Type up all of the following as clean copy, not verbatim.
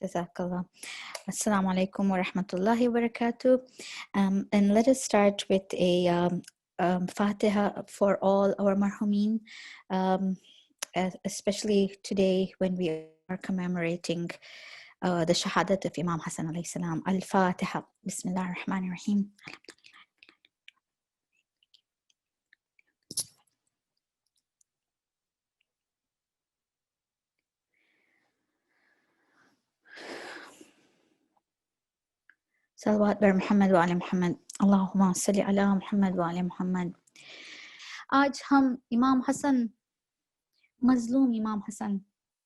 Jazakallah. Assalamu alaikum wa rahmatullahi wa barakatuh. And let us start with a Fatiha for all our marhumin, especially today when we are commemorating the Shahadat of Imam Hassan alayhi salam. Al-Fatiha. Bismillah ar-Rahman ar-Rahim. Salawat bar Muhammad wa ali Muhammad. Allahumma salli ala Muhammad wa ali Muhammad. آج ہم امام حسن، مظلوم امام حسن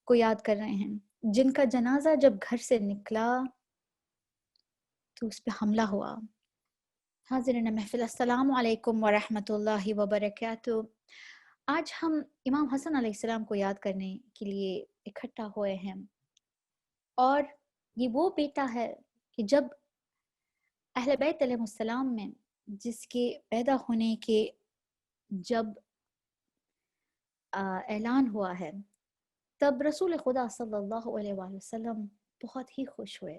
کو یاد کر رہے ہیں، جن کا جنازہ جب گھر سے نکلا تو اس پہ حملہ ہوا۔ حاضرین محفل، السلام علیکم ورحمۃ اللہ وبرکاتہ۔ آج ہم امام حسن علیہ السلام کو یاد کرنے کے لیے اکٹھا ہوئے ہیں، اور یہ وہ بیٹا ہے کہ جب اہل بیت علیہ السلام میں جس کے پیدا ہونے کے جب اعلان ہوا ہے، تب رسول خدا صلی اللہ علیہ وآلہ وسلم بہت ہی خوش ہوئے۔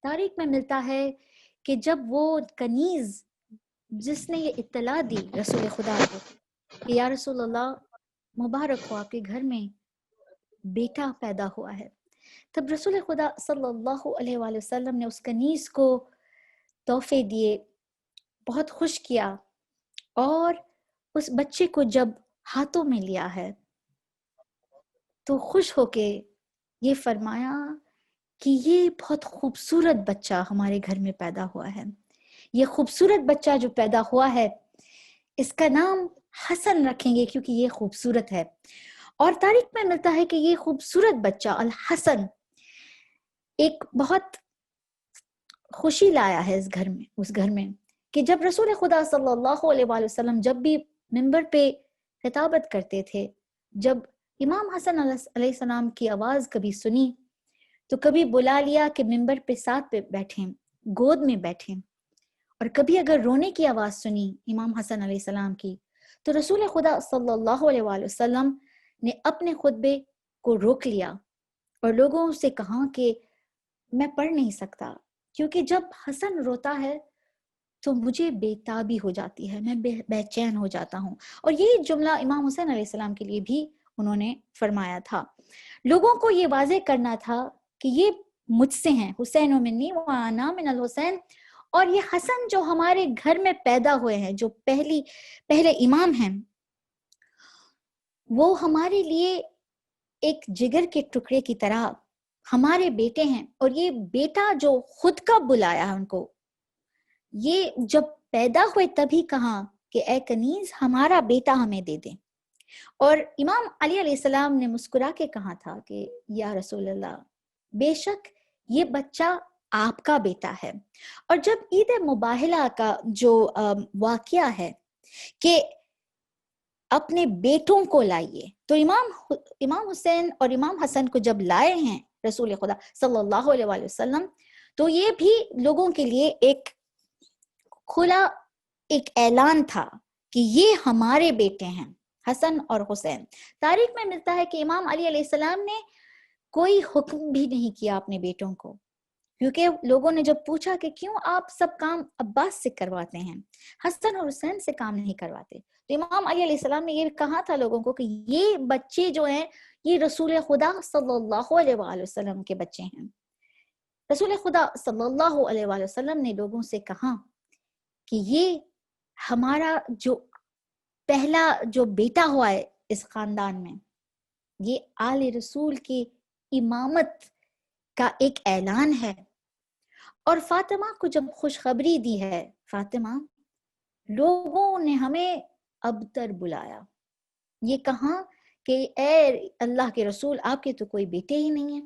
تاریخ میں ملتا ہے کہ جب وہ کنیز جس نے یہ اطلاع دی رسول خدا کو کہ یا رسول اللہ مبارک ہو، آپ کے گھر میں بیٹا پیدا ہوا ہے، تب رسول خدا صلی اللہ علیہ وآلہ وسلم نے اس کنیز کو تحفے دیے، بہت خوش کیا، اور اس بچے کو جب ہاتھوں میں لیا ہے تو خوش ہو کے یہ فرمایا کہ یہ بہت خوبصورت بچہ ہمارے گھر میں پیدا ہوا ہے، یہ خوبصورت بچہ جو پیدا ہوا ہے اس کا نام حسن رکھیں گے کیونکہ یہ خوبصورت ہے۔ اور تاریخ میں ملتا ہے کہ یہ خوبصورت بچہ الحسن ایک بہت خوشی لایا ہے اس گھر میں کہ جب رسول خدا صلی اللہ علیہ وآلہ وسلم جب بھی منبر پہ خطابت کرتے تھے، جب امام حسن علیہ السلام کی آواز کبھی سنی تو کبھی بلا لیا کہ منبر پہ ساتھ پہ بیٹھیں، گود میں بیٹھیں، اور کبھی اگر رونے کی آواز سنی امام حسن علیہ السلام کی تو رسول خدا صلی اللہ علیہ وآلہ وسلم نے اپنے خطبے کو روک لیا اور لوگوں سے کہا کہ میں پڑھ نہیں سکتا، کیونکہ جب حسن روتا ہے تو مجھے بےتابی ہو جاتی ہے، میں بے چین ہو جاتا ہوں۔ اور یہی جملہ امام حسین علیہ السلام کے لیے بھی انہوں نے فرمایا تھا۔ لوگوں کو یہ واضح کرنا تھا کہ یہ مجھ سے ہیں، حسین منی وانا من الحسین، اور یہ حسن جو ہمارے گھر میں پیدا ہوئے ہیں، جو پہلے امام ہیں، وہ ہمارے لیے ایک جگر کے ٹکڑے کی طرح ہمارے بیٹے ہیں، اور یہ بیٹا جو خود کا بلایا ہے ان کو، یہ جب پیدا ہوئے تبھی کہا کہ اے کنیز ہمارا بیٹا ہمیں دے دیں۔ اور امام علی علیہ السلام نے مسکرا کے کہا تھا کہ یا رسول اللہ، بے شک یہ بچہ آپ کا بیٹا ہے۔ اور جب عید مباہلہ کا جو واقعہ ہے کہ اپنے بیٹوں کو لائیے، تو امام حسین اور امام حسن کو جب لائے ہیں رسول خدا صلی اللہ علیہ وآلہ وسلم، تو یہ بھی لوگوں کے لیے ایک کھلا ایک اعلان تھا کہ یہ ہمارے بیٹے ہیں حسن اور حسین۔ تاریخ میں ملتا ہے کہ امام علی علیہ السلام نے کوئی حکم بھی نہیں کیا اپنے بیٹوں کو، کیونکہ لوگوں نے جب پوچھا کہ کیوں آپ سب کام عباس سے کرواتے ہیں، حسن اور حسین سے کام نہیں کرواتے، تو امام علی علیہ السلام نے یہ کہا تھا لوگوں کو کہ یہ بچے جو ہیں یہ رسول خدا صلی اللہ علیہ وآلہ وسلم کے بچے ہیں۔ رسول خدا صلی اللہ علیہ وآلہ وسلم نے لوگوں سے کہا کہ یہ ہمارا جو پہلا جو بیٹا ہوا ہے اس خاندان میں، یہ آل رسول کی امامت کا ایک اعلان ہے۔ اور فاطمہ کو جب خوشخبری دی ہے، فاطمہ، لوگوں نے ہمیں ابتر بلایا، یہ کہا کہ اے اللہ کے رسول، آپ کے تو کوئی بیٹے ہی نہیں ہیں،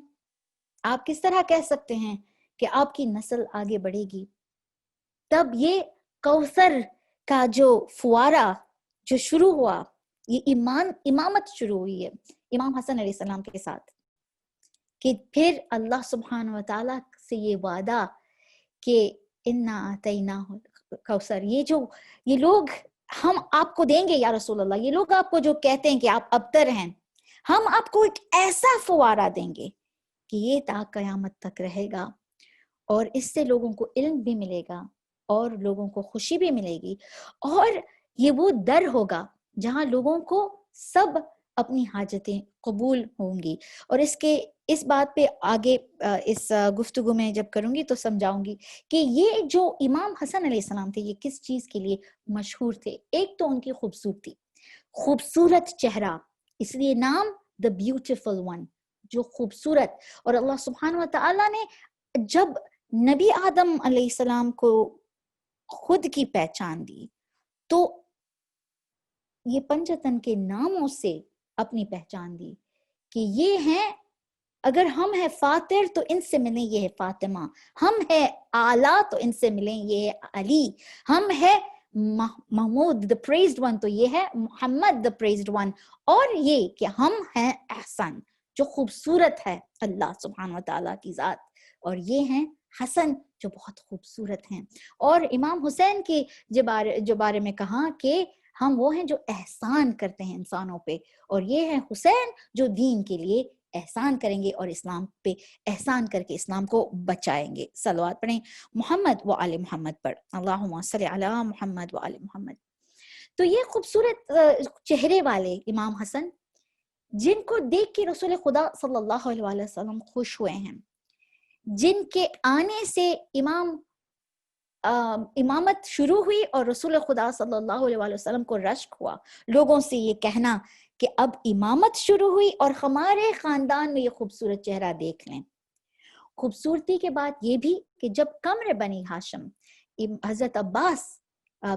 آپ کس طرح کہہ سکتے ہیں کہ آپ کی نسل آگے بڑھے گی؟ تب یہ کوثر کا جو فوارہ جو شروع ہوا، یہ امامت شروع ہوئی ہے امام حسن علیہ السلام کے ساتھ، کہ پھر اللہ سبحانہ وتعالیٰ سے یہ وعدہ کہ انا اعطیناہ کوثر، یہ لوگ ہم آپ کو دیں گے یا رسول اللہ، یہ لوگ آپ کو جو کہتے ہیں کہ آپ ابتر ہیں، ہم آپ کو ایک ایسا فوارہ دیں گے کہ یہ تا قیامت تک رہے گا، اور اس سے لوگوں کو علم بھی ملے گا اور لوگوں کو خوشی بھی ملے گی، اور یہ وہ در ہوگا جہاں لوگوں کو سب اپنی حاجتیں قبول ہوں گی۔ اور اس بات پہ آگے اس گفتگو میں جب کروں گی تو سمجھاؤں گی کہ یہ جو امام حسن علیہ السلام تھے یہ کس چیز کے لیے مشہور تھے۔ ایک تو ان کی خوبصورتی، خوبصورت چہرہ، اس لیے نام دا بیوٹیفل ون، جو خوبصورت۔ اور اللہ سبحانہ و تعالیٰ نے جب نبی آدم علیہ السلام کو خود کی پہچان دی تو یہ پنجتن کے ناموں سے اپنی پہچان دی کہ یہ ہیں، اگر ہم ہیں فاتر تو ان سے ملیں یہ ہے فاطمہ، ہم ہیں اعلیٰ تو ان سے ملیں یہ ہے علی، ہم ہے محمود the praised one تو یہ ہے محمد the praised one، اور یہ کہ ہم ہیں احسن جو خوبصورت ہے اللہ سبحانہ وتعالیٰ کی ذات، اور یہ ہیں حسن جو بہت خوبصورت ہیں۔ اور امام حسین کے جو بارے میں کہا کہ ہم وہ ہیں جو احسان کرتے ہیں انسانوں پہ، اور یہ ہے حسین جو دین کے لیے احسان کریں گے اور اسلام پہ احسان کر کے اسلام کو بچائیں گے۔ صلوات پڑھیں محمد و آل محمد پر، اللہم صلی علی محمد و آل محمد۔ تو یہ خوبصورت چہرے والے امام حسن، جن کو دیکھ کے رسول خدا صلی اللہ علیہ وسلم خوش ہوئے ہیں، جن کے آنے سے امامت شروع ہوئی اور رسول خدا صلی اللہ علیہ وسلم کو رشک ہوا لوگوں سے یہ کہنا کہ اب امامت شروع ہوئی اور ہمارے خاندان میں یہ خوبصورت چہرہ دیکھ لیں۔ خوبصورتی کے بعد یہ بھی کہ جب قمر بنی ہاشم حضرت عباس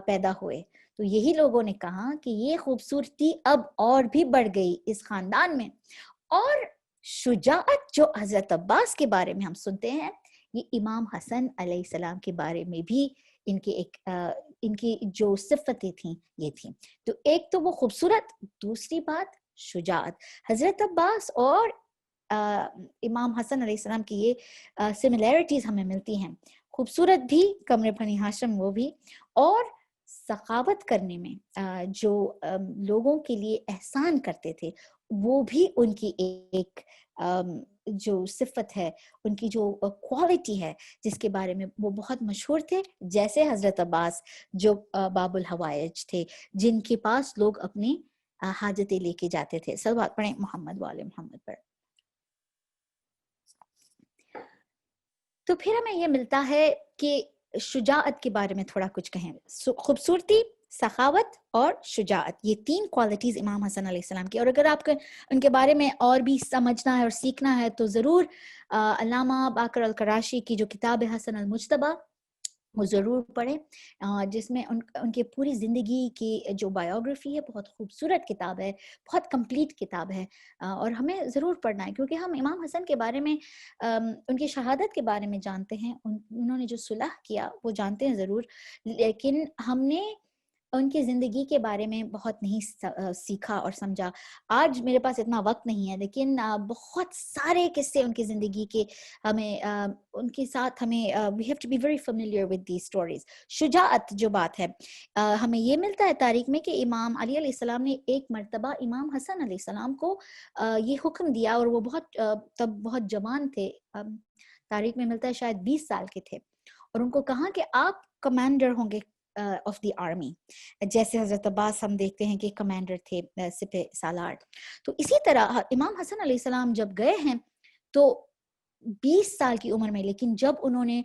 پیدا ہوئے تو یہی لوگوں نے کہا کہ یہ خوبصورتی اب اور بھی بڑھ گئی اس خاندان میں، اور شجاعت جو حضرت عباس کے بارے میں ہم سنتے ہیں یہ امام حسن علیہ السلام کے بارے میں بھی ان کی جو صفتیں تھیں یہ تھیں۔ تو ایک تو وہ خوبصورت، دوسری بات شجاعت۔ حضرت عباس اور امام حسن علیہ السلام کی یہ سملیرٹیز ہمیں ملتی ہیں، خوبصورت بھی، قمر بنی ہاشم وہ بھی، اور سخاوت کرنے میں جو لوگوں کے لیے احسان کرتے تھے وہ بھی ان کی ایک جو صفت ہے، ان کی جو کوالٹی ہے جس کے بارے میں وہ بہت مشہور تھے، جیسے حضرت عباس جو باب الحوائج تھے، جن کے پاس لوگ اپنی حاجتیں لے کے جاتے تھے۔ صلوات پڑھیں محمد وآل محمد پر۔ تو پھر ہمیں یہ ملتا ہے کہ شجاعت کے بارے میں تھوڑا کچھ کہیں۔ خوبصورتی، سخاوت اور شجاعت، یہ تین کوالٹیز امام حسن علیہ السلام کی، اور اگر آپ کو ان کے بارے میں اور بھی سمجھنا ہے اور سیکھنا ہے تو ضرور علامہ باقر القراشی کی جو کتاب ہے حسن المجتبی وہ ضرور پڑھیں، جس میں ان کے پوری زندگی کی جو بایوگرافی ہے، بہت خوبصورت کتاب ہے، بہت کمپلیٹ کتاب ہے، اور ہمیں ضرور پڑھنا ہے کیونکہ ہم امام حسن کے بارے میں ان کی شہادت کے بارے میں جانتے ہیں، انہوں نے جو صلح کیا وہ جانتے ہیں ضرور، لیکن ہم نے ان کی زندگی کے بارے میں بہت نہیں سیکھا اور سمجھا۔ آج میرے پاس اتنا وقت نہیں ہے، لیکن بہت سارے قصے ان کی زندگی کے ہمیں ان کے ساتھ ہمیں we have to be very familiar with these stories۔ شجاعت جو بات ہے ہمیں یہ ملتا ہے تاریخ میں کہ امام علی علیہ السلام نے ایک مرتبہ امام حسن علیہ السلام کو یہ حکم دیا، اور وہ تب بہت جوان تھے، تاریخ میں ملتا ہے شاید 20 سال کے تھے، اور ان کو کہا کہ آپ کمانڈر ہوں گے آف دی آرمی، جیسے حضرت عباس ہم دیکھتے ہیں کہ کمانڈر تھے سپہ سالار۔ تو اسی طرح امام حسن علیہ السلام جب گئے ہیں تو 20 سال کی عمر میں، لیکن جب انہوں نے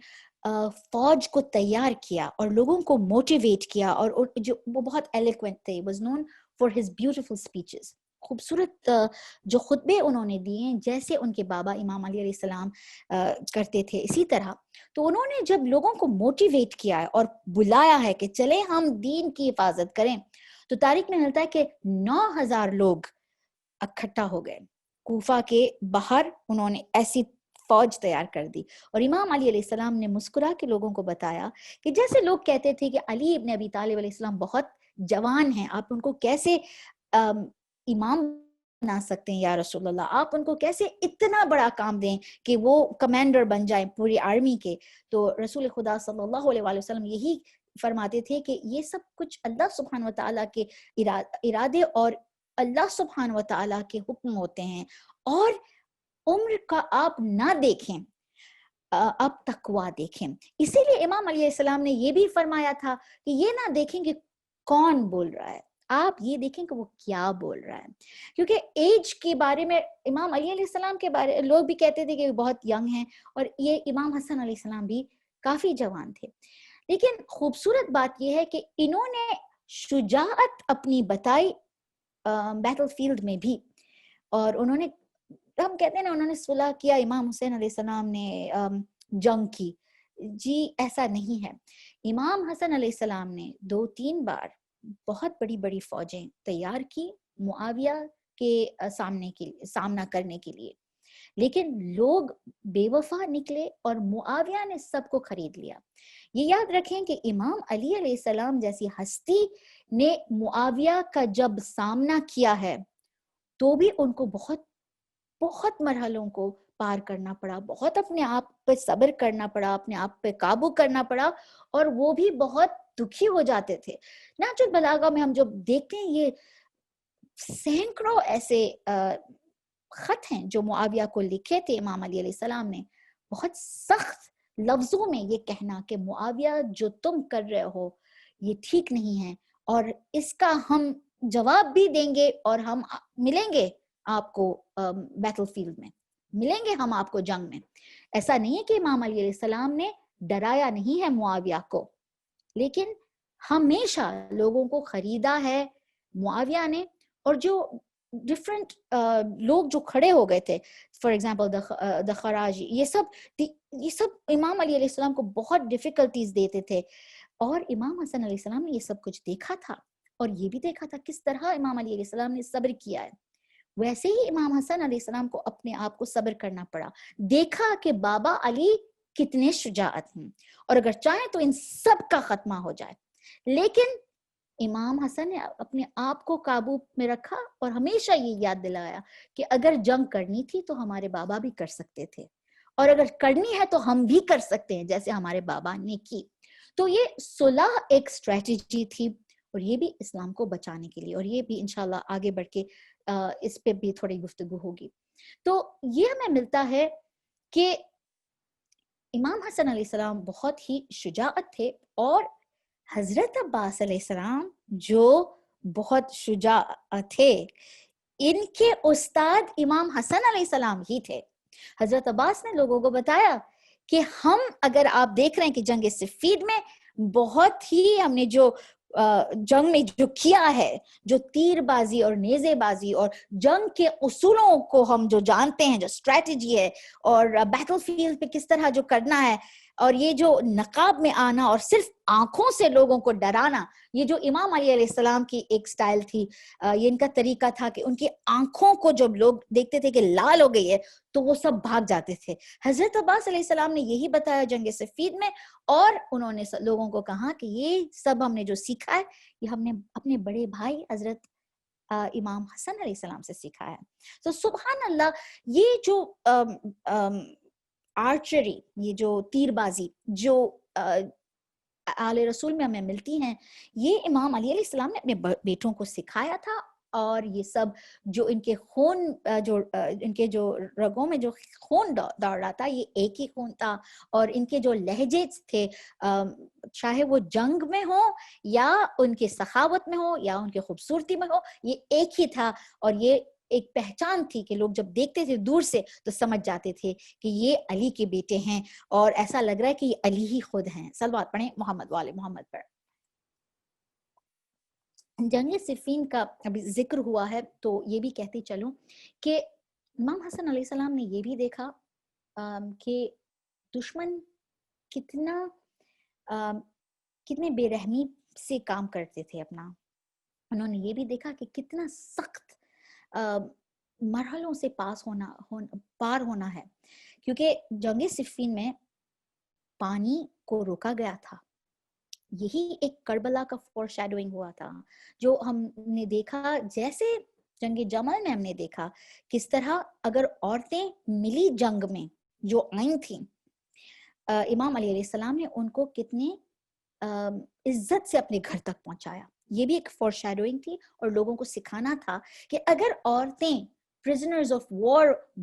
فوج کو تیار کیا اور لوگوں کو موٹیویٹ کیا، اور جو وہ بہت ایلیکوینٹ تھے، was known for his beautiful speeches، خوبصورت جو خطبے انہوں نے دیے جیسے ان کے بابا امام علی علیہ السلام کرتے تھے اسی طرح، تو انہوں نے جب لوگوں کو موٹیویٹ کیا ہے اور بلایا ہے کہ چلیں ہم دین کی حفاظت کریں، تو تاریخ میں ملتا ہے کہ 9000 لوگ اکٹھا ہو گئے کوفہ کے باہر، انہوں نے ایسی فوج تیار کر دی، اور امام علی علیہ السلام نے مسکرا کے لوگوں کو بتایا کہ جیسے لوگ کہتے تھے کہ علی ابن ابی طالب علیہ السلام بہت جوان ہیں، آپ ان کو کیسے امام بنا سکتے ہیں یا رسول اللہ، آپ ان کو کیسے اتنا بڑا کام دیں کہ وہ کمانڈر بن جائیں پوری آرمی کے، تو رسول خدا صلی اللہ علیہ وسلم یہی فرماتے تھے کہ یہ سب کچھ اللہ سبحانہ و تعالیٰ کے ارادے اور اللہ سبحانہ و تعالیٰ کے حکم ہوتے ہیں، اور عمر کا آپ نہ دیکھیں، اب تقویٰ دیکھیں. اسی لیے امام علیہ السلام نے یہ بھی فرمایا تھا کہ یہ نہ دیکھیں کہ کون بول رہا ہے، آپ یہ دیکھیں کہ وہ کیا بول رہا ہے. کیونکہ ایج کے بارے میں امام علی علیہ السلام کے بارے لوگ بھی کہتے تھے کہ وہ بہت ینگ ہیں، اور یہ امام حسن علیہ السلام بھی کافی جوان تھے. لیکن خوبصورت بات یہ ہے کہ انہوں نے شجاعت اپنی بتائی بیٹل فیلڈ میں بھی، اور انہوں نے، ہم کہتے ہیں نا انہوں نے صلح کیا، امام حسین علیہ السلام نے جنگ کی. جی ایسا نہیں ہے. امام حسن علیہ السلام نے 2-3 بار بہت بڑی بڑی فوجیں تیار کی معاویہ کے سامنا کرنے کے لیے، لیکن لوگ بے وفا نکلے اور معاویہ نے سب کو خرید لیا. یہ یاد رکھیں کہ امام علی علیہ السلام جیسی ہستی نے معاویہ کا جب سامنا کیا ہے تو بھی ان کو بہت بہت مرحلوں کو پار کرنا پڑا، بہت اپنے آپ پہ صبر کرنا پڑا، اپنے آپ پہ قابو کرنا پڑا، اور وہ بھی بہت دکھی ہو جاتے تھے. نہج البلاغہ میں ہم جب دیکھتے ہیں یہ سینکڑوں ایسے خط ہیں جو معاویہ کو لکھے تھے امام علی علیہ السلام نے، بہت سخت لفظوں میں یہ کہنا کہ معاویہ جو تم کر رہے ہو یہ ٹھیک نہیں ہے، اور اس کا ہم جواب بھی دیں گے، اور ہم ملیں گے آپ کو بیٹل فیلڈ میں، ملیں گے ہم آپ کو جنگ میں. ایسا نہیں ہے کہ امام علی علیہ السلام نے ڈرایا نہیں ہے معاویہ کو، لیکن ہمیشہ لوگوں کو خریدا ہے معاویہ نے. اور جو ڈفرنٹ لوگ جو کھڑے ہو گئے تھے، فار ایگزامپل دا خراجی، یہ سب امام علی علیہ السلام کو بہت ڈیفیکلٹیز دیتے تھے، اور امام حسن علیہ السلام نے یہ سب کچھ دیکھا تھا، اور یہ بھی دیکھا تھا کس طرح امام علی علیہ السلام نے صبر کیا ہے. ویسے ہی امام حسن علیہ السلام کو اپنے آپ کو صبر کرنا پڑا، دیکھا کہ بابا علی کتنے شجاعت ہیں، اور اگر چاہیں تو ان سب کا خاتمہ ہو جائے. لیکن امام حسن نے اپنے آپ کو قابو میں رکھا اور ہمیشہ یہ یاد دلایا کہ اگر جنگ کرنی تھی تو ہمارے بابا بھی کر سکتے تھے، اور اگر کرنی ہے تو ہم بھی کر سکتے ہیں جیسے ہمارے بابا نے کی. تو یہ صلح ایک اسٹریٹجی تھی، اور یہ بھی اسلام کو بچانے کے لیے، اور یہ بھی انشاءاللہ آگے بڑھ کے اس پہ بھی تھوڑی گفتگو ہوگی. تو یہ ہمیں ملتا ہے کہ امام حسن علیہ السلام بہت ہی شجاعت تھے، اور حضرت عباس علیہ السلام جو بہت شجاع تھے، ان کے استاد امام حسن علیہ السلام ہی تھے. حضرت عباس نے لوگوں کو بتایا کہ ہم، اگر آپ دیکھ رہے ہیں کہ جنگ صفین میں بہت ہی ہم نے جو جنگ میں جو کیا ہے، جو تیر بازی اور نیزے بازی اور جنگ کے اصولوں کو ہم جو جانتے ہیں، جو اسٹریٹجی ہے، اور بیٹل فیلڈ پہ کس طرح جو کرنا ہے، اور یہ جو نقاب میں آنا اور صرف آنکھوں سے لوگوں کو ڈرانا، یہ جو امام علی علیہ السلام کی ایک سٹائل تھی، یہ ان کا طریقہ تھا کہ ان کی آنکھوں کو جب لوگ دیکھتے تھے کہ لال ہو گئی ہے تو وہ سب بھاگ جاتے تھے. حضرت عباس علیہ السلام نے یہی بتایا جنگ صفین میں، اور انہوں نے لوگوں کو کہا کہ یہ سب ہم نے جو سیکھا ہے یہ ہم نے اپنے بڑے بھائی حضرت امام حسن علیہ السلام سے سیکھا ہے. تو سبحان اللہ، یہ جو آرچری، یہ جو تیر بازی جو آل رسول میں ہمیں ملتی ہیں، یہ امام علی علیہ السلام نے اپنے بیٹوں کو سکھایا تھا. اور یہ سب جو ان کے خون، جو ان کے جو رگوں میں جو خون دوڑ رہا تھا، یہ ایک ہی خون تھا. اور ان کے جو لہجے تھے، چاہے وہ جنگ میں ہو یا ان کے سخاوت میں ہو یا ان کے خوبصورتی میں ہو، یہ ایک ہی تھا. اور یہ ایک پہچان تھی کہ لوگ جب دیکھتے تھے دور سے تو سمجھ جاتے تھے کہ یہ علی کے بیٹے ہیں، اور ایسا لگ رہا ہے کہ یہ علی ہی خود ہیں. صلوات پڑھیں محمد والے محمد پر. جنگ صفین کا ابھی ذکر ہوا ہے تو یہ بھی کہتی چلوں کہ امام حسن علیہ السلام نے یہ بھی دیکھا کہ دشمن کتنے بے رحمی سے کام کرتے تھے اپنا. انہوں نے یہ بھی دیکھا کہ کتنا سخت مرحلوں سے پار ہونا ہے، کیونکہ جنگ صفین میں پانی کو روکا گیا تھا. یہی ایک کربلا کا فور شیڈوئنگ ہوا تھا جو ہم نے دیکھا. جیسے جنگ جمل میں ہم نے دیکھا کس طرح اگر عورتیں ملی جنگ میں جو آئی تھیں، امام علی علیہ السلام نے ان کو کتنے عزت سے اپنے گھر تک پہنچایا. یہ بھی ایک فور شیڈوئنگ تھی، اور لوگوں کو سکھانا تھا کہ اگر عورتیں prisoners of war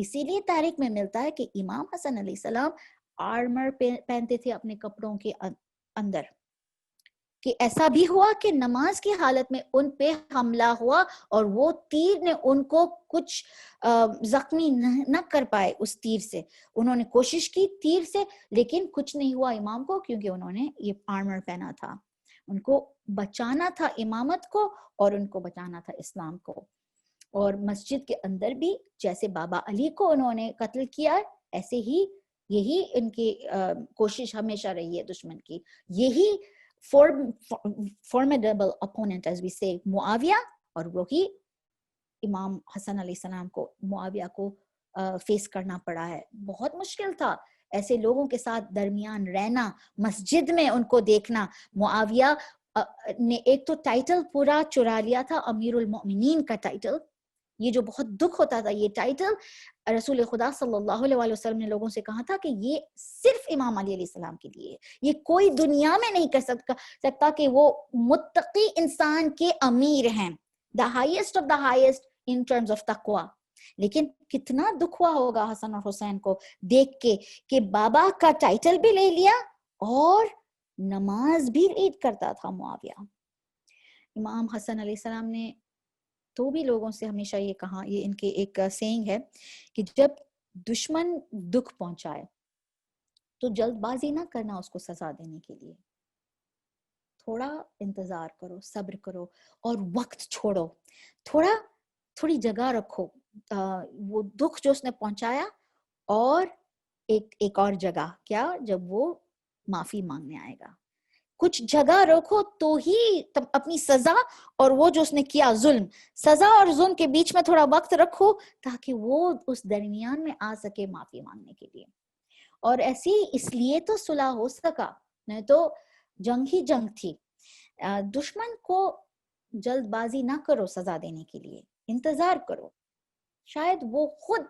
اسی لیے تاریخ میں ملتا ہے کہ امام حسن علیہ السلام آرمر پہنتے تھے اپنے کپڑوں کے اندر، کہ ایسا بھی ہوا کہ نماز کی حالت میں ان پہ حملہ ہوا اور وہ تیر نے ان کو کچھ زخمی نہ کر پائے اس تیر سے. انہوں نے کوشش کی تیر سے لیکن کچھ نہیں ہوا امام کو، کیونکہ انہوں نے یہ آرمر پہنا تھا. ان کو بچانا تھا امامت کو اور ان کو بچانا تھا اسلام کو. اور مسجد کے اندر بھی جیسے بابا علی کو انہوں نے قتل کیا ایسے ہی یہی ان کی کوشش ہمیشہ رہی ہے دشمن کی. یہی formidable opponent as we say معاویہ، اور وہی امام حسن علیہ السلام کو معاویہ کو فیس کرنا پڑا ہے. بہت مشکل تھا ایسے لوگوں کے ساتھ درمیان رہنا، مسجد میں ان کو دیکھنا. معاویہ نے ایک تو ٹائٹل پورا چرا لیا تھا، امیر المؤمنین کا ٹائٹل. یہ جو بہت دکھ ہوتا تھا، یہ ٹائٹل رسول خدا صلی اللہ علیہ وسلم نے لوگوں سے کہا تھا کہ یہ صرف امام علی علیہ السلام کے لیے، یہ کوئی دنیا میں نہیں کر سکتا کہ وہ متقی انسان کے امیر ہیں، the highest of the highest in terms of taqwa. لیکن کتنا دکھ ہوا ہوگا حسن اور حسین کو دیکھ کے کہ بابا کا ٹائٹل بھی لے لیا اور نماز بھی لیڈ کرتا تھا معاویہ. امام حسن علیہ السلام نے تو بھی لوگوں سے ہمیشہ یہ کہا، یہ ان کے ایک سینگ ہے کہ جب دشمن دکھ پہنچائے تو جلد بازی نہ کرنا اس کو سزا دینے کے لیے. تھوڑا انتظار کرو، صبر کرو اور وقت چھوڑو، تھوڑی جگہ رکھو وہ دکھ جو اس نے پہنچایا، اور ایک اور جگہ کیا جب وہ معافی مانگنے آئے گا. کچھ جگہ رکھو تو ہی اپنی سزا اور وہ جو اس نے کیا ظلم، سزا اور ظلم کے بیچ میں تھوڑا وقت رکھو تاکہ وہ اس درمیان میں آ سکے معافی مانگنے کے لیے. اور ایسی اس لیے تو صلح ہو سکا، نہیں تو جنگ ہی جنگ تھی. دشمن کو جلد بازی نہ کرو سزا دینے کے لیے، انتظار کرو، شاید وہ خود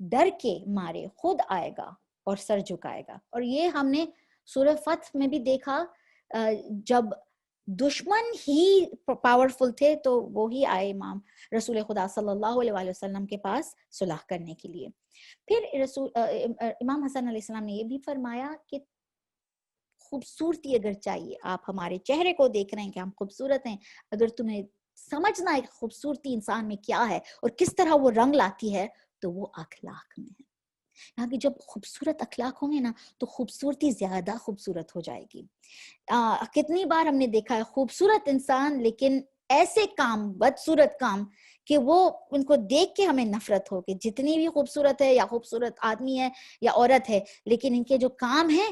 ڈر کے مارے خود آئے گا اور سر جھکائے گا. اور یہ ہم نے سورہ فتح میں بھی دیکھا، جب دشمن ہی پاورفل تھے تو وہی آئے امام رسول خدا صلی اللہ علیہ وسلم کے پاس صلح کرنے کے لیے. پھر امام حسن علیہ السلام نے یہ بھی فرمایا کہ خوبصورتی اگر چاہیے، آپ ہمارے چہرے کو دیکھ رہے ہیں کہ ہم خوبصورت ہیں، اگر تمہیں سمجھنا ہے خوبصورتی انسان میں کیا ہے اور کس طرح وہ رنگ لاتی ہے تو وہ اخلاق میں ہے. یہاں کہ جب خوبصورت اخلاق ہوں گے نا تو خوبصورتی زیادہ خوبصورت ہو جائے گی. کتنی بار ہم نے دیکھا ہے خوبصورت انسان لیکن ایسے کام، بدصورت کام کہ وہ ان کو دیکھ کے ہمیں نفرت ہو کہ جتنی بھی خوبصورت ہے یا خوبصورت آدمی ہے یا عورت ہے، لیکن ان کے جو کام ہیں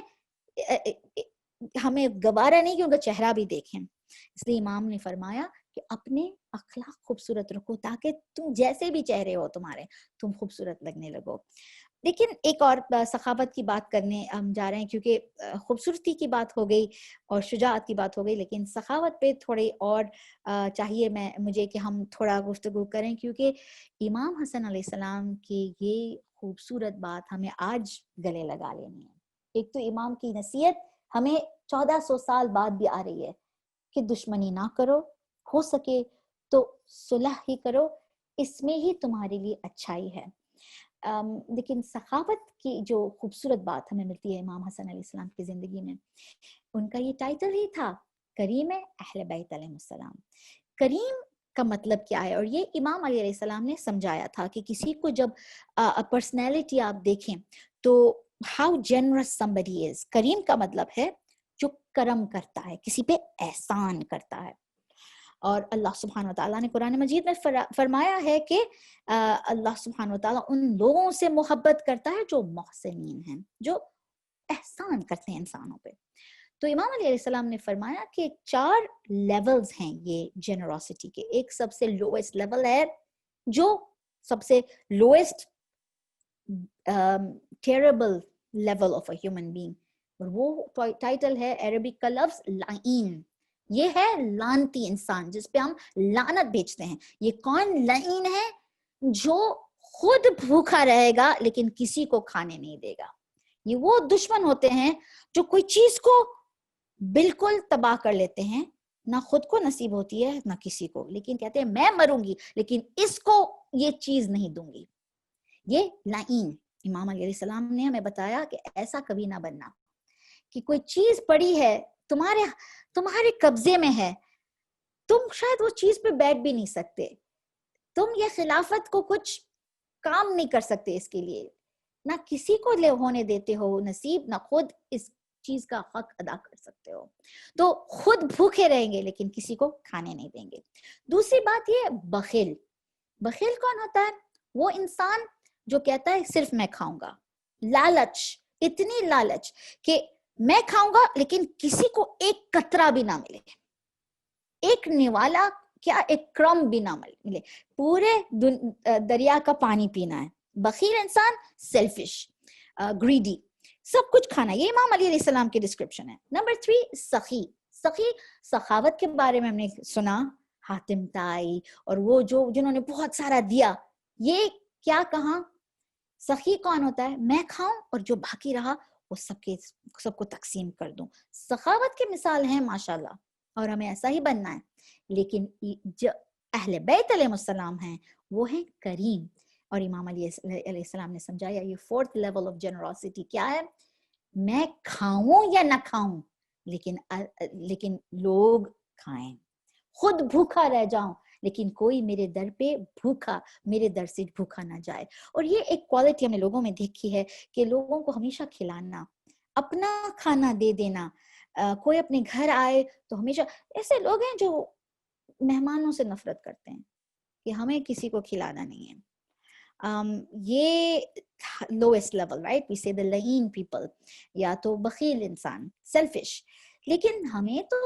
ہمیں گوارا نہیں کہ ان کا چہرہ بھی دیکھیں. اس لیے امام نے فرمایا کہ اپنے اخلاق خوبصورت رکھو تاکہ تم جیسے بھی چہرے ہو تمہارے تم خوبصورت لگنے لگو. لیکن ایک اور سخاوت کی بات کرنے ہم جا رہے ہیں، کیونکہ خوبصورتی کی بات ہو گئی اور شجاعت کی بات ہو گئی، لیکن سخاوت پہ تھوڑی اور چاہیے مجھے کہ ہم تھوڑا گفتگو کریں، کیونکہ امام حسن علیہ السلام کی یہ خوبصورت بات ہمیں آج گلے لگا لینی ہے. ایک تو امام کی نصیحت ہمیں 1400 سال بعد بھی آ رہی ہے کہ دشمنی نہ کرو، ہو سکے تو صلح ہی کرو، اس میں ہی تمہارے لیے اچھائی ہے. لیکن سخاوت کی جو خوبصورت بات ہمیں ملتی ہے امام حسن علیہ السلام کی زندگی میں، ان کا یہ ٹائٹل ہی تھا کریم اہل بیت علیہ السلام. کریم کا مطلب کیا ہے؟ اور یہ امام علیہ السلام نے سمجھایا تھا کہ کسی کو جب پرسنالٹی آپ دیکھیں تو how generous somebody is. کریم کا مطلب ہے جو کرم کرتا ہے، کسی پہ احسان کرتا ہے. اور اللہ سبحانہ وتعالیٰ نے قرآن مجید میں فرمایا ہے کہ اللہ سبحانہ وتعالیٰ ان لوگوں سے محبت کرتا ہے جو محسنین ہیں، جو احسان کرتے ہیں انسانوں پہ. تو امام علیہ السلام نے فرمایا کہ 4 لیولز ہیں یہ جنراسٹی کے. ایک سب سے لوئسٹ لیول ہے، جو سب سے lowest terrible level of a human being, اور وہ ٹائٹل ہے عربک کا لفظ لعین. یہ ہے لعنتی انسان جس پہ ہم لعنت بھیجتے ہیں. یہ کون لعین ہے؟ جو خود بھوکا رہے گا لیکن کسی کو کھانے نہیں دے گا. یہ وہ دشمن ہوتے ہیں جو کوئی چیز کو بالکل تباہ کر لیتے ہیں، نہ خود کو نصیب ہوتی ہے نہ کسی کو، لیکن کہتے ہیں میں مروں گی لیکن اس کو یہ چیز نہیں دوں گی. یہ لعین. امام علیہ السلام نے ہمیں بتایا کہ ایسا کبھی نہ بننا کہ کوئی چیز پڑی ہے تمہارے قبضے میں ہے, تم شاید وہ چیز پہ بیٹھ بھی نہیں سکتے, تم یہ خلافت کو کچھ کام نہیں کر سکتے, اس کے لیے نہ کسی کو ہونے دیتے ہو نصیب, نہ خود اس چیز کا حق ادا کر سکتے ہو, تو خود بھوکے رہیں گے لیکن کسی کو کھانے نہیں دیں گے. دوسری بات یہ بخیل. بخیل کون ہوتا ہے؟ وہ انسان جو کہتا ہے صرف میں کھاؤں گا. لالچ, اتنی لالچ کہ میں کھاؤں گا لیکن کسی کو ایک قطرہ بھی نہ ملے, ایک نوالا کیا ایک کرم بھی نہ ملے, پورے دریا کا پانی پینا ہے. بخیل انسان, سیلفش, گریڈی, سب کچھ کھانا. یہ امام علی علیہ السلام کی ڈسکرپشن ہے. نمبر 3 سخی. سخی سخاوت کے بارے میں ہم نے سنا, حاتم تائی اور وہ جنہوں نے بہت سارا دیا. یہ کیا کہا, سخی کون ہوتا ہے؟ میں کھاؤں اور جو باقی رہا وہ سب کو تقسیم کر دوں. سخاوت کی مثال ہے ماشاءاللہ, اور ہمیں ایسا ہی بننا ہے. لیکن جو اہل بیت علیہ السلام ہیں وہ ہیں کریم. اور امام علیہ السلام نے سمجھایا یہ 4th لیول آف جنرosity کیا ہے, میں کھاؤں یا نہ کھاؤں لیکن لوگ کھائیں, خود بھوکا رہ جاؤں لیکن کوئی میرے در پہ میرے در سے بھوکا نہ جائے. اور یہ ایک کوالٹی ہم نے لوگوں میں دیکھی ہے کہ لوگوں کو ہمیشہ کھلانا, اپنا کھانا دے دینا. کوئی اپنے گھر آئے تو ہمیشہ, ایسے لوگ ہیں جو مہمانوں سے نفرت کرتے ہیں کہ ہمیں کسی کو کھلانا نہیں ہے. یہ lowest level, right? We say the lahin people, یا تو بخیل انسان, selfish. لیکن ہمیں تو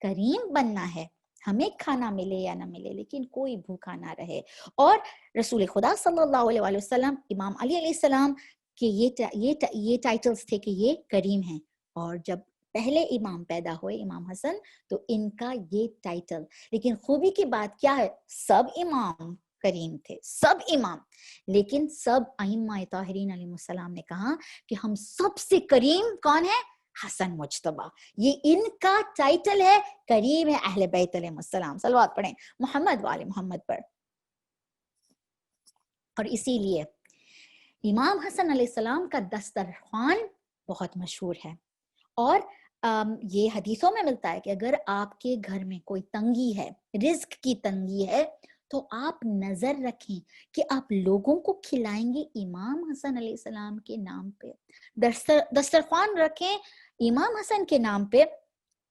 کریم بننا ہے, ہمیں کھانا ملے یا نہ ملے لیکن کوئی بھوکا نہ رہے. اور رسول خدا صلی اللہ علیہ وسلم, امام علی علیہ السلام کے یہ ٹائٹلز تھے کہ یہ کریم ہیں. اور جب پہلے امام پیدا ہوئے, امام حسن, تو ان کا یہ ٹائٹل. لیکن خوبی کی بات کیا ہے, سب امام کریم تھے, سب امام, لیکن سب ائمہ طاہرین علیہ السلام نے کہا کہ ہم سب سے کریم کون ہے؟ حسن مجتبی. یہ ان کا ٹائٹل ہے, کریم ہے اہل بیت علیہ السلام. صلوات پڑھیں محمد وآل محمد پر. اور اسی لیے امام حسن علیہ السلام کا دسترخوان بہت مشہور ہے. اور یہ حدیثوں میں ملتا ہے کہ اگر آپ کے گھر میں کوئی تنگی ہے, رزق کی تنگی ہے, تو آپ نظر رکھیں کہ آپ لوگوں کو کھلائیں گے امام حسن علیہ السلام کے نام پہ. دسترخوان رکھیں امام حسن کے نام پہ,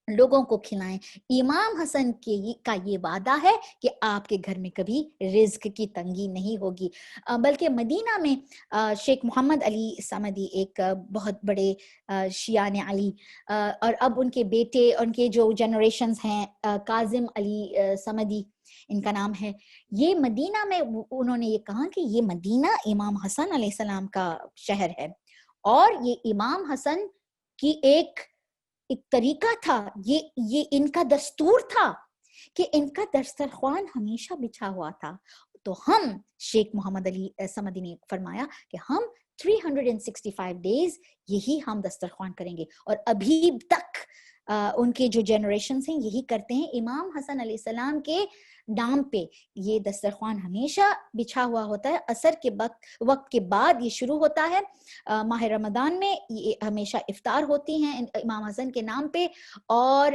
لوگوں کو کھلائیں. امام حسن کا یہ وعدہ ہے کہ آپ کے گھر میں کبھی رزق کی تنگی نہیں ہوگی. بلکہ مدینہ میں شیخ محمد علی صمدی, ایک بہت بڑے شیعان علی, اور اب ان کے بیٹے, ان کے جو جنریشنز ہیں, کاظم علی صمدی ان کا نام ہے, یہ مدینہ میں انہوں نے یہ کہا کہ یہ مدینہ امام حسن علیہ السلام کا شہر ہے. اور یہ امام حسن کی ایک طریقہ تھا, یہ ان کا دستور تھا کہ ان کا دسترخوان ہمیشہ بچھا ہوا تھا. تو ہم, شیخ محمد علی صمدی نے فرمایا کہ ہم 365 days یہی ہم دسترخوان کریں گے. اور ابھی تک ان کے جو جنریشنز ہیں یہی کرتے ہیں. امام حسن علیہ السلام کے نام پہ یہ دسترخوان ہمیشہ بچھا ہوا ہوتا ہے. عصر کے وقت کے بعد یہ شروع ہوتا ہے. ماہ رمضان میں یہ ہمیشہ افطار ہوتی ہیں امام حسن کے نام پہ. اور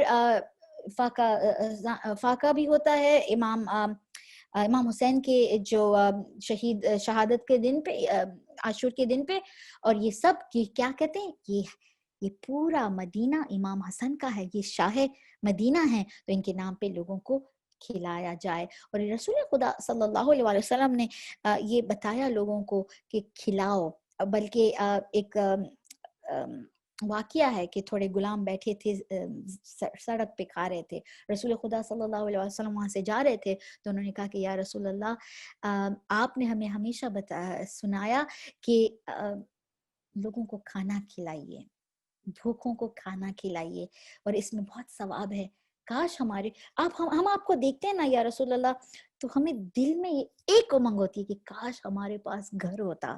فاقہ بھی ہوتا ہے امام حسین کے جو شہادت کے دن پہ, عاشور کے دن پہ. اور یہ سب کیا کہتے ہیں, یہ پورا مدینہ امام حسن کا ہے, یہ شاہ مدینہ ہیں, تو ان کے نام پہ لوگوں کو کھلایا جائے. اور رسول خدا صلی اللہ علیہ وسلم نے یہ بتایا لوگوں کو کہ کھلاؤ. بلکہ ایک واقعہ ہے کہ تھوڑے غلام بیٹھے تھے سڑک پہ کھا رہے تھے, رسول خدا صلی اللہ علیہ وسلم وہاں سے جا رہے تھے, تو انہوں نے کہا کہ یا رسول اللہ, آپ نے ہمیں ہمیشہ سنایا کہ لوگوں کو کھانا کھلائیے, بھوکوں کو کھانا کھلائیے, اور اس میں بہت ثواب ہے. کاش ہم آپ کو دیکھتے ہیں نا یا رسول اللہ, تو ہمیں دل میں یہ ایک امنگ ہوتی ہے کہ کاش ہمارے پاس گھر ہوتا.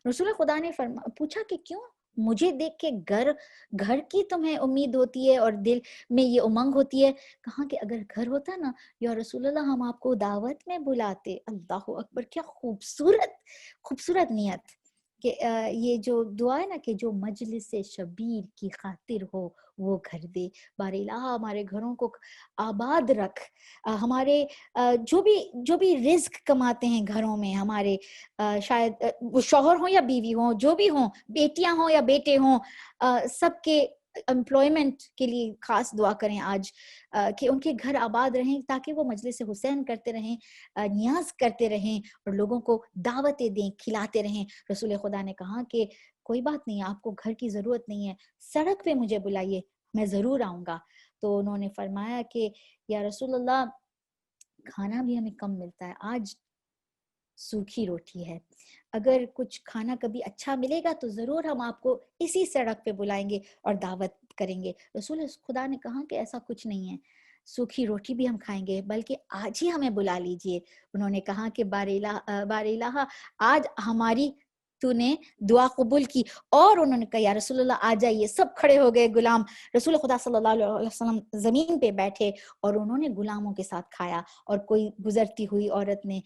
رسول خدا نے پوچھا کہ کیوں؟ مجھے دیکھ کے گھر کی تمہیں امید ہوتی ہے اور دل میں یہ امنگ ہوتی ہے. کہاں کہ اگر گھر ہوتا نا یا رسول اللہ ہم آپ کو دعوت میں بلاتے. اللہ اکبر, کیا خوبصورت نیت کہ یہ جو دعا ہے نا کہ جو مجلس شبیر کی خاطر ہو وہ گھر دے. بار الہ ہمارے گھروں کو آباد رکھ. ہمارے جو بھی رزق کماتے ہیں گھروں میں, ہمارے شاید وہ شوہر ہوں یا بیوی ہوں, جو بھی ہوں, بیٹیاں ہوں یا بیٹے ہوں, سب کے امپلائمنٹ کے لیے خاص دعا کریں آج, کہ ان کے گھر آباد رہیں تاکہ وہ مجلس حسین کرتے رہیں, نیاز کرتے رہیں اور لوگوں کو دعوتیں دیں, کھلاتے رہیں. رسول خدا نے کہا کہ کوئی بات نہیں, آپ کو گھر کی ضرورت نہیں ہے, سڑک پہ مجھے بلائیے, میں ضرور آؤں گا. تو انہوں نے فرمایا کہ یا رسول اللہ کھانا بھی ہمیں کم ملتا ہے, آج سوکھی روٹی ہے, اگر کچھ کھانا کبھی اچھا ملے گا تو ضرور ہم آپ کو اسی سڑک پہ بلائیں گے اور دعوت کریں گے. رسول خدا نے کہا کہ ایسا کچھ نہیں ہے, سوکھی روٹی بھی ہم کھائیں گے, بلکہ آج ہی ہمیں بلا لیجئے. انہوں نے کہا کہ بار الہ آج ہماری تو نے دعا قبول کی. اور انہوں نے کہا یا رسول اللہ آ جائیے. سب کھڑے ہو گئے غلام. رسول خدا صلی اللہ علیہ وسلم زمین پہ بیٹھے اور انہوں نے غلاموں کے ساتھ کھایا. اور کوئی گزرتی ہوئی عورت نے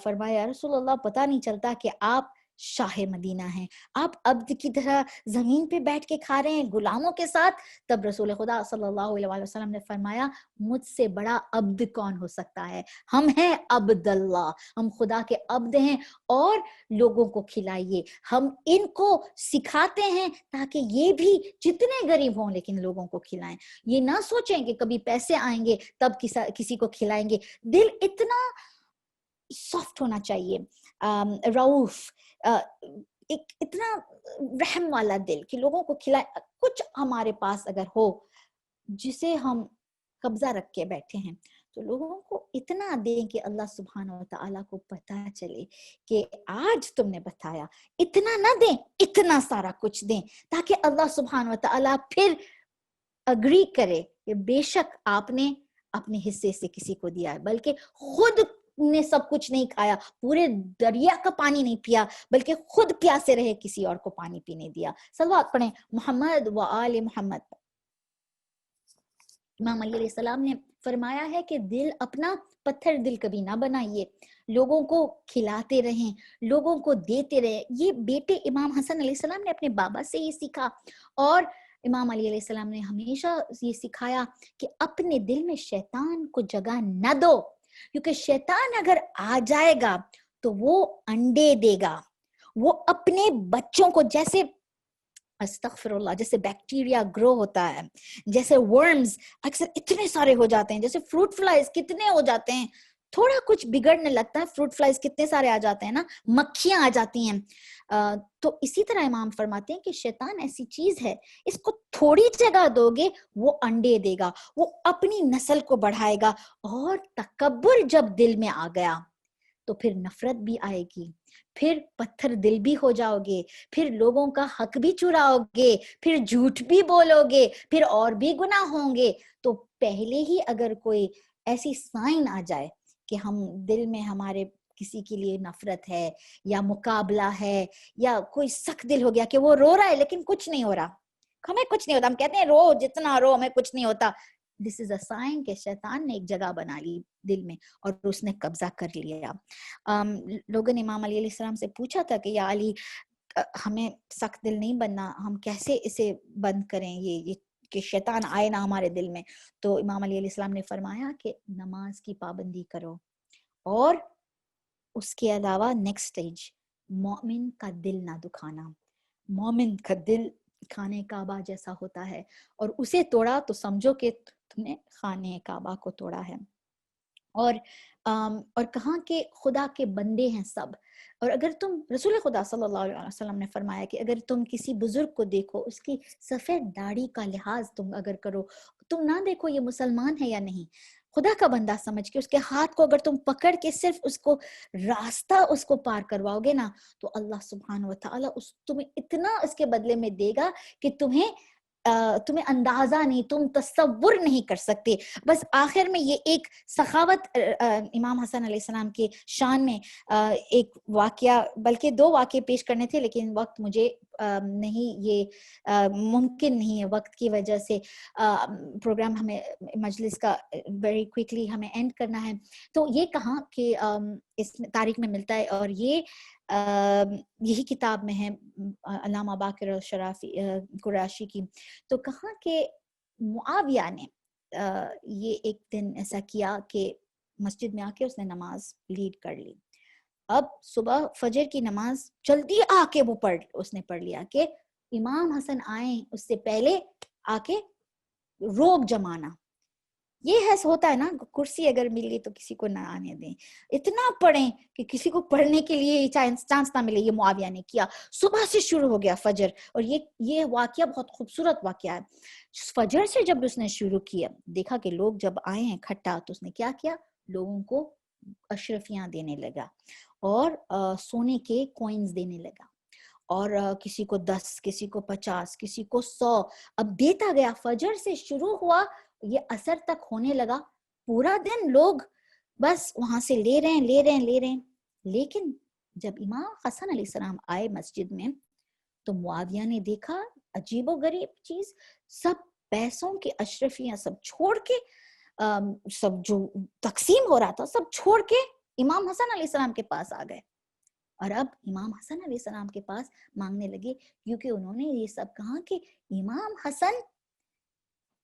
فرمایا یا رسول اللہ پتہ نہیں چلتا کہ آپ شاہ مدینہ ہیں, آپ عبد کی طرح زمین پہ بیٹھ کے کھا رہے ہیں غلاموں کے ساتھ. تب رسول خدا صلی اللہ علیہ وسلم نے فرمایا مجھ سے بڑا عبد کون ہو سکتا ہے, ہم ہیں عبد اللہ, ہم خدا کے عبد ہیں, اور لوگوں کو کھلائیے. ہم ان کو سکھاتے ہیں تاکہ یہ بھی جتنے غریب ہوں لیکن لوگوں کو کھلائیں. یہ نہ سوچیں کہ کبھی پیسے آئیں گے تب کسی کو کھلائیں گے. دل اتنا سافٹ ہونا چاہیے, رعوف, ایک اتنا رحم والا دل کہ لوگوں کو کھلائے. کچھ ہمارے پاس اگر ہو جسے ہم قبضہ رکھ کے بیٹھے ہیں تو لوگوں کو اتنا دیں کہ اللہ سبحانہ و تعالیٰ کو پتہ چلے کہ آج تم نے بتایا. اتنا نہ دیں, اتنا سارا کچھ دیں تاکہ اللہ سبحانہ و تعالیٰ پھر اگری کرے کہ بے شک آپ نے اپنے حصے سے کسی کو دیا ہے, بلکہ خود نے سب کچھ نہیں کھایا, پورے دریا کا پانی نہیں پیا, بلکہ خود پیاسے رہے, کسی اور کو پانی پینے دیا. صلوات پڑھیں محمد و آل محمد. امام علیہ السلام نے فرمایا ہے کہ دل اپنا پتھر دل کبھی نہ بنائیے, لوگوں کو کھلاتے رہیں, لوگوں کو دیتے رہیں. یہ بیٹے امام حسن علیہ السلام نے اپنے بابا سے یہ سیکھا, اور امام علی علیہ السلام نے ہمیشہ یہ سکھایا کہ اپنے دل میں شیطان کو جگہ نہ دو, کیونکہ شیطان اگر آ جائے گا تو وہ انڈے دے گا. وہ اپنے بچوں کو جیسے استغفر اللہ, جیسے بیکٹیریا گرو ہوتا ہے, جیسے ورمز اکثر اتنے سارے ہو جاتے ہیں, جیسے فروٹ فلائز کتنے ہو جاتے ہیں, تھوڑا کچھ بگڑنے لگتا ہے فروٹ فلائز کتنے سارے آ جاتے ہیں نا, مکھیاں آ جاتی ہیں. تو اسی طرح امام فرماتے ہیں کہ شیطان ایسی چیز ہے, اس کو تھوڑی جگہ دو گے وہ انڈے دے گا, وہ اپنی نسل کو بڑھائے گا. اور تکبر جب دل میں آ گیا تو پھر نفرت بھی آئے گی, پھر پتھر دل بھی ہو جاؤ گے, پھر لوگوں کا حق بھی چراؤ گے, پھر جھوٹ بھی بولو گے, پھر اور بھی گناہ ہوں گے. تو پہلے ہی اگر کوئی ایسی سائن آ جائے کہ ہم دل میں ہمارے کسی کے لیے نفرت ہے یا مقابلہ ہے, یا کوئی سخت دل ہو گیا کہ وہ رو رہا ہے لیکن کچھ نہیں ہو رہا, ہمیں کچھ نہیں ہوتا, ہم کہتے ہیں رو جتنا رو ہمیں کچھ نہیں ہوتا, دس از اے سائن کہ شیطان نے ایک جگہ بنا لی دل میں اور اس نے قبضہ کر لیا. لوگوں نے امام علی علیہ السلام سے پوچھا تھا کہ یا علی ہمیں سخت دل نہیں بننا, ہم کیسے اسے بند کریں, یہ کہ شیطان آئے نہ ہمارے دل میں. تو امام علی علیہ السلام نے فرمایا کہ نماز کی پابندی کرو, اور اس کے علاوہ نیکسٹ سٹیج مومن کا دل نہ دکھانا. مومن کا دل خانہ کعبہ جیسا ہوتا ہے, اور اسے توڑا تو سمجھو کہ تم نے خانہ کعبہ کو توڑا ہے. اور کہاں کہ خدا کے بندے ہیں سب, اور اگر تم, رسول خدا صلی اللہ علیہ وسلم نے فرمایا کہ اگر تم کسی بزرگ کو دیکھو, اس کی سفید داڑھی کا لحاظ تم اگر کرو, تم نہ دیکھو یہ مسلمان ہے یا نہیں, خدا کا بندہ سمجھ کے اس کے ہاتھ کو اگر تم پکڑ کے صرف اس کو راستہ اس کو پار کرواؤ گے نا, تو اللہ سبحانہ و تعالیٰ تمہیں اتنا اس کے بدلے میں دے گا کہ تمہیں اندازہ نہیں, تم تصور نہیں کر سکتے. بس آخر میں یہ ایک سخاوت امام حسن علیہ السلام کے شان میں ایک واقعہ, بلکہ 2 واقعے پیش کرنے تھے لیکن وقت مجھے نہیں یہ ممکن نہیں ہے وقت کی وجہ سے، پروگرام ہمیں مجلس کا ویری کوئکلی ہمیں اینڈ کرنا ہے. تو یہ کہا کہ اس تاریخ میں ملتا ہے، اور یہ یہی کتاب میں ہے علامہ باقر شرافی قریشی کی. تو کہا کہ معاویہ نے یہ ایک دن ایسا کیا کہ مسجد میں آ کے اس نے نماز لیڈ کر لی. اب صبح فجر کی نماز جلدی آ کے اس نے پڑھ لیا کہ امام حسن آئیں اس سے پہلے آ کے روب جمانا. یہ ہوتا ہے نا، کرسی اگر مل گئی تو کسی کو نہ آنے دیں، اتنا پڑھیں کہ کسی کو پڑھنے کے لیے چانس نہ ملے. یہ معاویہ نے کیا، صبح سے شروع ہو گیا فجر. اور یہ واقعہ بہت خوبصورت واقعہ ہے. فجر سے جب اس نے شروع کیا، دیکھا کہ لوگ جب آئے ہیں کھٹا، تو اس نے کیا کیا، لوگوں کو اشرفیاں دینے لگا اور سونے کے کوئنز دینے لگا، اور کسی کو 10، کسی کو 50، کسی کو 100. اب دیتا گیا. فجر سے شروع ہوا، یہ عصر تک ہونے لگا. پورا دن لوگ بس وہاں سے لے رہے ہیں. لیکن جب امام حسن علیہ السلام آئے مسجد میں، تو معاویہ نے دیکھا عجیب و غریب چیز. سب پیسوں کے اشرفیاں سب چھوڑ کے، سب جو تقسیم ہو رہا تھا سب چھوڑ کے امام حسن علیہ السلام کے پاس آ گئے. اور اب امام حسن علیہ السلام کے پاس مانگنے لگے، کیونکہ انہوں نے یہ سب کہا کہ امام حسن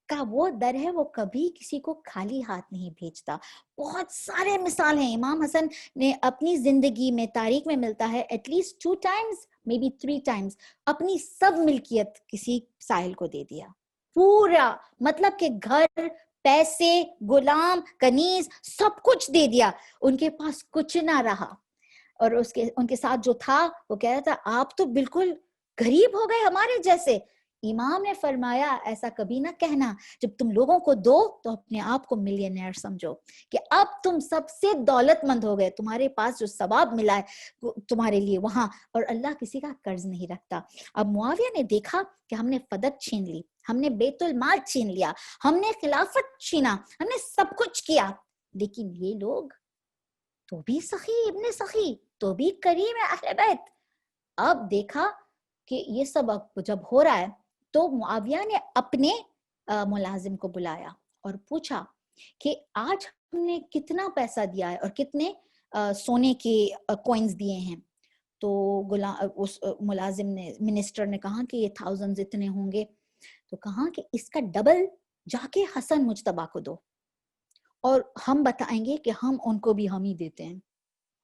کا وہ در ہے، وہ کبھی کسی کو خالی ہاتھ نہیں بھیجتا. بہت سارے مثال ہیں. امام حسن نے اپنی زندگی میں، تاریخ میں ملتا ہے at least 2 times may be 3 times اپنی سب ملکیت کسی سائل کو دے دیا. پورا مطلب کہ گھر، پیسے، غلام، کنیز، سب کچھ دے دیا. ان کے پاس کچھ نہ رہا. اور ان کے ساتھ جو تھا وہ کہہ رہا تھا آپ تو بالکل غریب ہو گئے ہمارے جیسے. امام نے فرمایا ایسا کبھی نہ کہنا. جب تم لوگوں کو دو تو اپنے آپ کو ملینئر سمجھو، کہ اب تم سب سے دولت مند ہو گئے. تمہارے پاس جو ثواب ملا ہے تمہارے لیے وہاں، اور اللہ کسی کا قرض نہیں رکھتا. اب معاویہ نے دیکھا کہ ہم نے فدق چھین لی، ہم نے بیت المال چھین لیا، ہم نے خلافت چھینا، ہم نے سب کچھ کیا، لیکن یہ لوگ تو بھی سخی ابن سخی، تو بھی کریم اہل بیت. اب دیکھا کہ یہ سب جب ہو رہا ہے، تو معاویہ نے اپنے ملازم کو بلایا اور پوچھا کہ آج ہم نے کتنا پیسہ دیا ہے اور کتنے سونے کے کوئنز دیے ہیں. تو اس ملازم نے، منسٹر نے کہا کہ یہ 1000 اتنے ہوں گے. تو کہا کہ اس کا ڈبل جا کے حسن مجتبیٰ کو دو، اور ہم بتائیں گے کہ ہم ان کو بھی ہم ہی دیتے ہیں،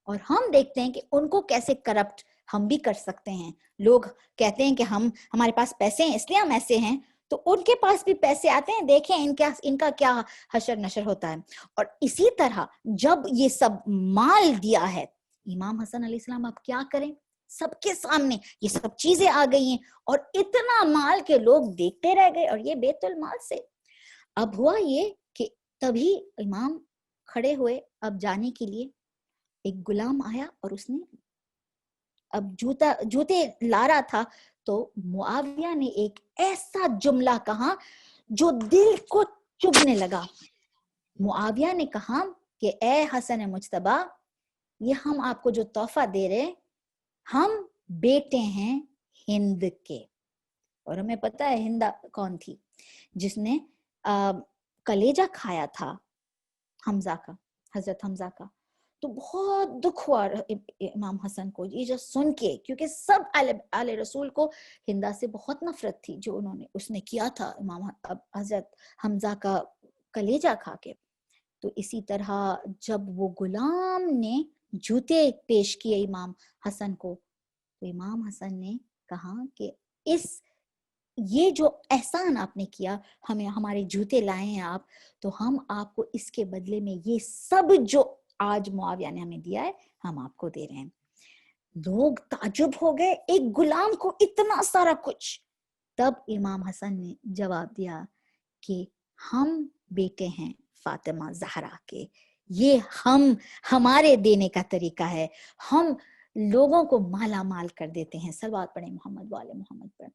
اور ہم دیکھتے ہیں کہ ان کو کیسے کرپٹ ہم بھی کر سکتے ہیں. لوگ کہتے ہیں کہ ہمارے پاس پیسے ہیں اس لیے ہم ایسے ہیں، تو ان کے پاس بھی پیسے آتے ہیں، دیکھیں ان کا کیا حشر نشر ہوتا ہے. اور اسی طرح جب یہ سب مال دیا ہے امام حسن علیہ السلام، اب کیا کریں؟ سب کے سامنے یہ سب چیزیں آ گئی ہیں، اور اتنا مال کے لوگ دیکھتے رہ گئے، اور یہ بیت المال سے. اب ہوا یہ کہ تبھی امام کھڑے ہوئے اب جانے کے لیے. ایک غلام آیا اور اس نے اب جوتے لا رہا تھا، تو معاویہ نے ایک ایسا جملہ کہا جو دل کو چبھنے لگا. معاویہ نے کہا کہ اے حسن مجتبیٰ، یہ ہم آپ کو جو تحفہ دے رہے، ہم بیٹے ہیں ہند کے. اور ہمیں پتہ ہے ہند کون تھی، جس نے کلیجہ کھایا تھا حمزہ کا، حضرت حمزہ کا. تو بہت دکھ ہوا امام حسن کو یہ جو سن کے، کیونکہ سب آل رسول کو ہندا سے بہت نفرت تھی جو اس نے کیا تھا امام حضرت حمزہ کا کلیجہ کھا کے. تو اسی طرح جب وہ غلام نے جوتے پیش کیے امام حسن کو، تو امام حسن نے کہا کہ یہ جو احسان آپ نے کیا، ہمیں ہمارے جوتے لائے ہیں آپ، تو ہم آپ کو اس کے بدلے میں یہ سب جو آج معاویہ نے ہمیں دیا ہے ہم آپ کو دے رہے ہیں. لوگ تعجب ہو گئے، ایک غلام کو اتنا سارا کچھ. تب امام حسن نے جواب دیا کہ ہم بیٹے ہیں فاطمہ زہرا کے، یہ ہمارے دینے کا طریقہ ہے. ہم لوگوں کو مالا مال کر دیتے ہیں. صلوات پڑھیں محمد وآل محمد پر،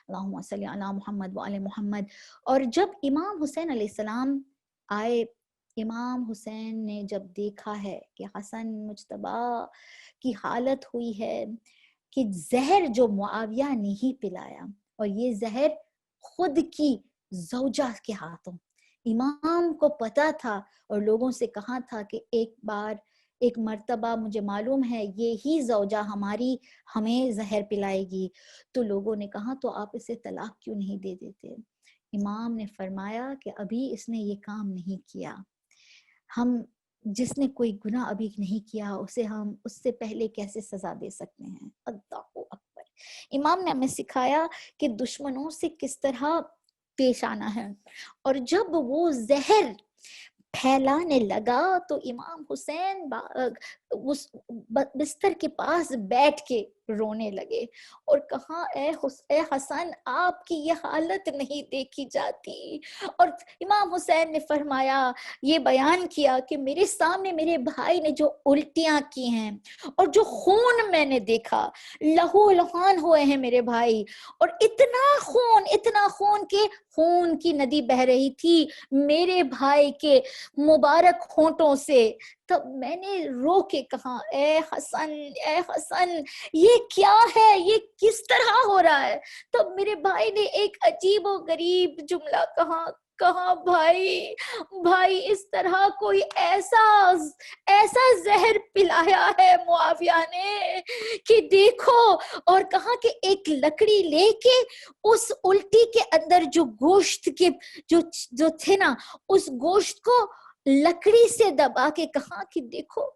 اللہم صلی علی محمد وآل محمد. اور جب امام حسین علیہ السلام آئے، امام حسین نے جب دیکھا ہے کہ حسن مجتبیٰ کی حالت ہوئی ہے کہ زہر جو معاویہ نے ہی پلایا، اور یہ زہر خود کی زوجہ کے ہاتھوں. امام کو پتا تھا اور لوگوں سے کہا تھا کہ ایک مرتبہ مجھے معلوم ہے یہی زوجہ ہماری ہمیں زہر پلائے گی. تو لوگوں نے کہا تو آپ اسے طلاق کیوں نہیں دے دیتے؟ امام نے فرمایا کہ ابھی اس نے یہ کام نہیں کیا. ہم جس نے کوئی گناہ ابھی نہیں کیا اسے ہم اس سے پہلے کیسے سزا دے سکتے ہیں؟ اللہ اکبر. امام نے ہمیں سکھایا کہ دشمنوں سے کس طرح پیش آنا ہے. اور جب وہ زہر پھیلانے لگا تو امام حسین اس بستر کے پاس بیٹھ کے رونے لگے اور کہا اے حسن آپ کی یہ حالت نہیں دیکھی جاتی. اور امام حسین نے فرمایا، یہ بیان کیا کہ میرے سامنے میرے بھائی نے جو الٹیاں کی ہیں اور جو خون میں نے دیکھا، لہو لہان ہوئے ہیں میرے بھائی، اور اتنا خون کہ خون کی ندی بہ رہی تھی میرے بھائی کے مبارک ہونٹوں سے. تب میں نے رو کے کہا اے حسن یہ کیا ہے، یہ کس طرح ہو رہا ہے؟ تب میرے بھائی نے ایک عجیب و غریب جملہ کہا بھائی اس طرح کوئی ایسا زہر پلایا ہے معاویہ نے کہ دیکھو. اور کہا کہ ایک لکڑی لے کے اس الٹی کے اندر جو گوشت کے جو تھے نا، اس گوشت کو لکڑی سے دبا کے کہا کہ دیکھو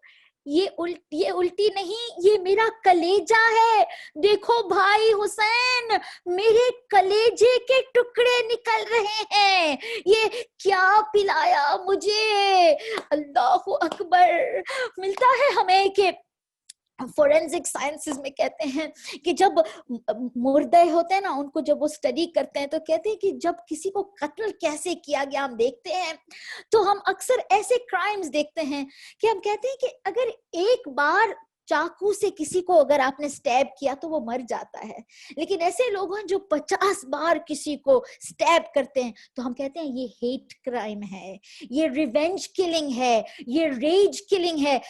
یہ الٹی نہیں، یہ میرا کلیجہ ہے. دیکھو بھائی حسین میرے کلیجے کے ٹکڑے نکل رہے ہیں، یہ کیا پلایا مجھے؟ اللہ اکبر. ملتا ہے ہمیں کہ فورینزک سائنسز میں کہتے ہیں کہ جب مردے ہوتے ہیں نا، ان کو جب وہ اسٹڈی کرتے ہیں تو کہتے ہیں کہ جب کسی کو قتل کیسے کیا گیا ہم دیکھتے ہیں تو ہم اکثر ایسے کرائمز دیکھتے ہیں کہ ہم کہتے ہیں کہ اگر ایک بار چاقو سے کسی کو اگر آپ نے سٹیب کیا تو وہ مر جاتا ہے، لیکن ایسے لوگ ہیں جو 50 بار کسی کو سٹیب کرتے ہیں تو ہم کہتے ہیں یہ ہیٹ کرائم ہے، یہ ریونج کلنگ ہے، یہ ریج کلنگ ہے.